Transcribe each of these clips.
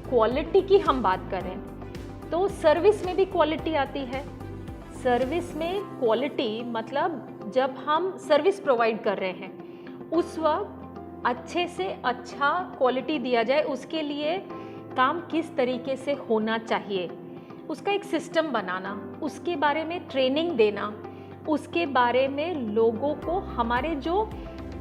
Quality की हम बात करें तो सर्विस में भी क्वालिटी आती है। सर्विस में क्वालिटी मतलब जब हम सर्विस प्रोवाइड कर रहे हैं उस वक्त अच्छे से अच्छा क्वालिटी दिया जाए, उसके लिए काम किस तरीके से होना चाहिए, उसका एक सिस्टम बनाना, उसके बारे में ट्रेनिंग देना, उसके बारे में लोगों को हमारे जो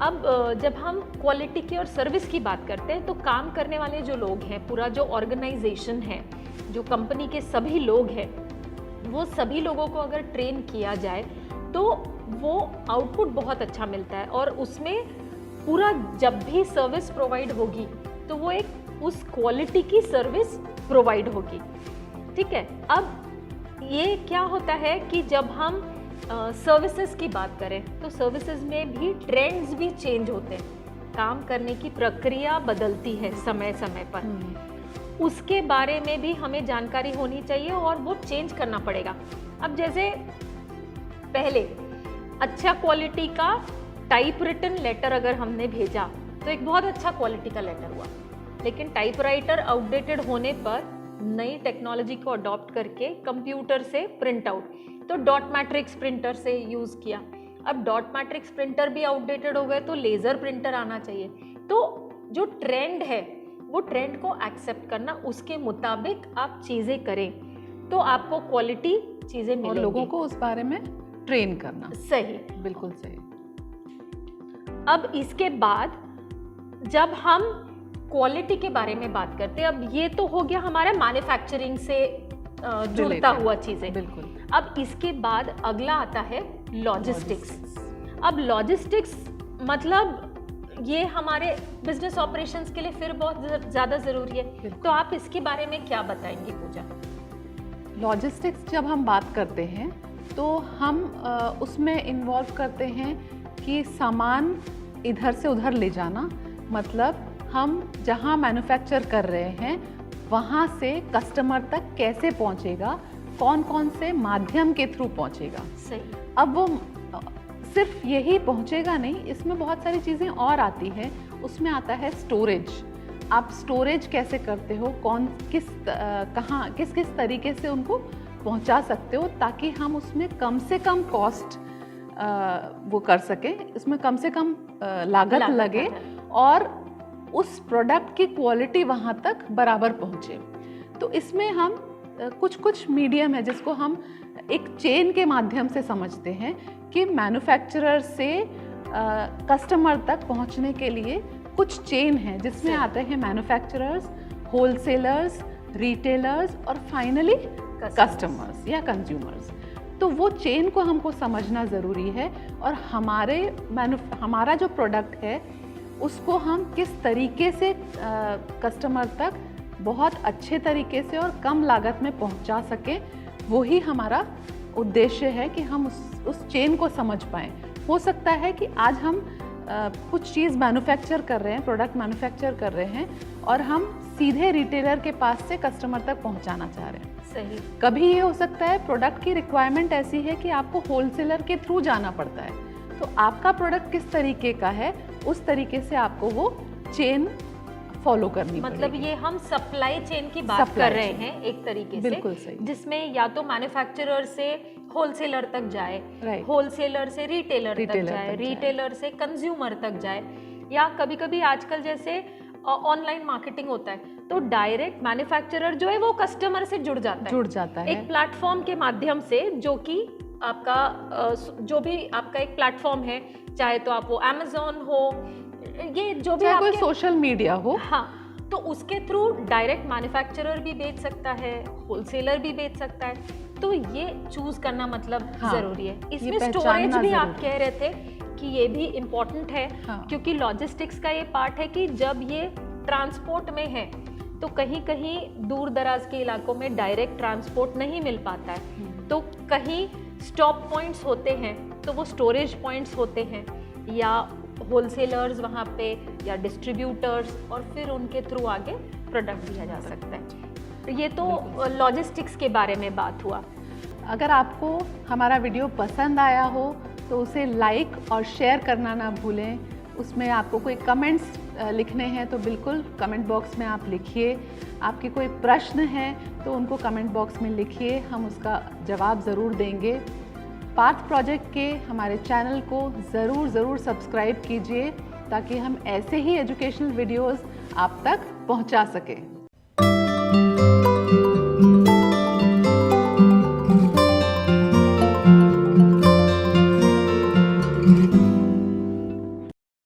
अब जब हम क्वालिटी की और सर्विस की बात करते हैं तो काम करने वाले जो लोग हैं, पूरा जो ऑर्गेनाइजेशन है, जो कंपनी के सभी लोग हैं, वो सभी लोगों को अगर ट्रेन किया जाए तो वो आउटपुट बहुत अच्छा मिलता है। और उसमें पूरा जब भी सर्विस प्रोवाइड होगी तो वो एक उस क्वालिटी की सर्विस प्रोवाइड होगी। ठीक है, अब ये क्या होता है कि जब हम सर्विसेज की बात करें तो सर्विसेज में भी ट्रेंड्स भी चेंज होते हैं, काम करने की प्रक्रिया बदलती है समय समय पर, उसके बारे में भी हमें जानकारी होनी चाहिए और वो चेंज करना पड़ेगा। अब जैसे पहले अच्छा क्वालिटी का टाइप रिटन लेटर अगर हमने भेजा तो एक बहुत अच्छा क्वालिटी का लेटर हुआ, लेकिन टाइपराइटर आउटडेटेड होने पर नई टेक्नोलॉजी को अडॉप्ट करके कंप्यूटर से प्रिंट आउट, तो डॉट मैट्रिक्स प्रिंटर से यूज़ किया। अब डॉट मैट्रिक्स प्रिंटर भी आउटडेटेड हो गए तो लेज़र प्रिंटर आना चाहिए। तो जो ट्रेंड है वो ट्रेंड को एक्सेप्ट करना, उसके मुताबिक आप चीज़ें करें तो आपको क्वालिटी चीज़ें मिलेंगी। और लोगों को उस बारे में ट्रेन करना। सही, बिल्कुल सही। अब इसके बाद जब हम क्वालिटी के बारे में बात करते हैं, अब ये तो हो गया हमारा मैन्युफैक्चरिंग से जुड़ता हुआ चीज़ें। बिल्कुल। अब इसके बाद अगला आता है लॉजिस्टिक्स। अब लॉजिस्टिक्स मतलब ये हमारे बिजनेस ऑपरेशंस के लिए फिर बहुत ज़्यादा ज़रूरी है, तो आप इसके बारे में क्या बताएंगी पूजा? लॉजिस्टिक्स जब हम बात करते हैं तो हम उसमें इन्वॉल्व करते हैं कि सामान इधर से उधर ले जाना, मतलब हम जहाँ मैन्युफैक्चर कर रहे हैं वहाँ से कस्टमर तक कैसे पहुँचेगा, कौन कौन से माध्यम के थ्रू पहुँचेगा। सही। अब वो सिर्फ यही पहुँचेगा नहीं, इसमें बहुत सारी चीज़ें और आती हैं। उसमें आता है स्टोरेज। आप स्टोरेज कैसे करते हो, कौन किस कहाँ किस किस तरीके से उनको पहुँचा सकते हो ताकि हम उसमें कम से कम कॉस्ट वो कर सकें, इसमें कम से कम लागत लगे और उस प्रोडक्ट की क्वालिटी वहाँ तक बराबर पहुँचे। तो इसमें हम कुछ मीडियम है जिसको हम एक चेन के माध्यम से समझते हैं कि मैन्युफैक्चरर से कस्टमर तक पहुँचने के लिए कुछ चेन है जिसमें आते हैं मैन्युफैक्चरर्स, होलसेलर्स, रिटेलर्स और फाइनली कस्टमर्स या कंज्यूमर्स। तो वो चेन को हमको समझना ज़रूरी है और हमारा जो प्रोडक्ट है उसको हम किस तरीके से कस्टमर तक बहुत अच्छे तरीके से और कम लागत में पहुंचा सकें, वही हमारा उद्देश्य है कि हम उस चेन को समझ पाएँ। हो सकता है कि आज हम कुछ चीज़ मैन्युफैक्चर कर रहे हैं, प्रोडक्ट मैन्युफैक्चर कर रहे हैं और हम सीधे रिटेलर के पास से कस्टमर तक पहुंचाना चाह रहे हैं। सही। कभी ये हो सकता है प्रोडक्ट की रिक्वायरमेंट ऐसी है कि आपको होलसेलर के थ्रू जाना पड़ता है, तो आपका प्रोडक्ट किस तरीके का है उस तरीके से आपको वो चेन फॉलो करनी मतलब पड़ेगी। ये हम सप्लाई चेन की बात कर रहे हैं एक तरीके से, बिल्कुल सही, जिसमें या तो मैन्युफैक्चरर से होलसेलर तक जाए, होलसेलर से रिटेलर तक जाए, रिटेलर से कंज्यूमर तक जाए, या कभी कभी आजकल जैसे ऑनलाइन मार्केटिंग होता है तो डायरेक्ट मैन्युफैक्चरर जो है वो कस्टमर से जुड़ जाता है एक प्लेटफॉर्म के माध्यम से, जो कि आपका जो भी आपका एक प्लेटफॉर्म है, चाहे तो आप वो अमेज़न हो, ये जो भी कोई सोशल मीडिया हो, हाँ, तो उसके थ्रू डायरेक्ट मैन्युफैक्चरर भी बेच सकता है, होलसेलर भी बेच सकता है। तो ये चूज करना मतलब जरूरी है। इसमें स्टोरेज भी आप कह रहे थे कि ये भी इम्पोर्टेंट है, क्योंकि लॉजिस्टिक्स का ये पार्ट है कि जब ये ट्रांसपोर्ट में है तो कहीं कहीं दूर दराज के इलाकों में डायरेक्ट ट्रांसपोर्ट नहीं मिल पाता है, तो कहीं स्टॉप पॉइंट्स होते हैं, तो वो स्टोरेज पॉइंट्स होते हैं या होलसेलर्स वहाँ पे या डिस्ट्रीब्यूटर्स, और फिर उनके थ्रू आगे प्रोडक्ट दिया जा सकता है। ये तो लॉजिस्टिक्स के बारे में बात हुआ। अगर आपको हमारा वीडियो पसंद आया हो तो उसे लाइक और शेयर करना ना भूलें। उसमें आपको कोई कमेंट्स लिखने हैं तो बिल्कुल कमेंट बॉक्स में आप लिखिए। आपके कोई प्रश्न है तो उनको कमेंट बॉक्स में लिखिए, हम उसका जवाब ज़रूर देंगे। पार्थ प्रोजेक्ट के हमारे चैनल को ज़रूर सब्सक्राइब कीजिए ताकि हम ऐसे ही एजुकेशनल वीडियोस आप तक पहुंचा सकें।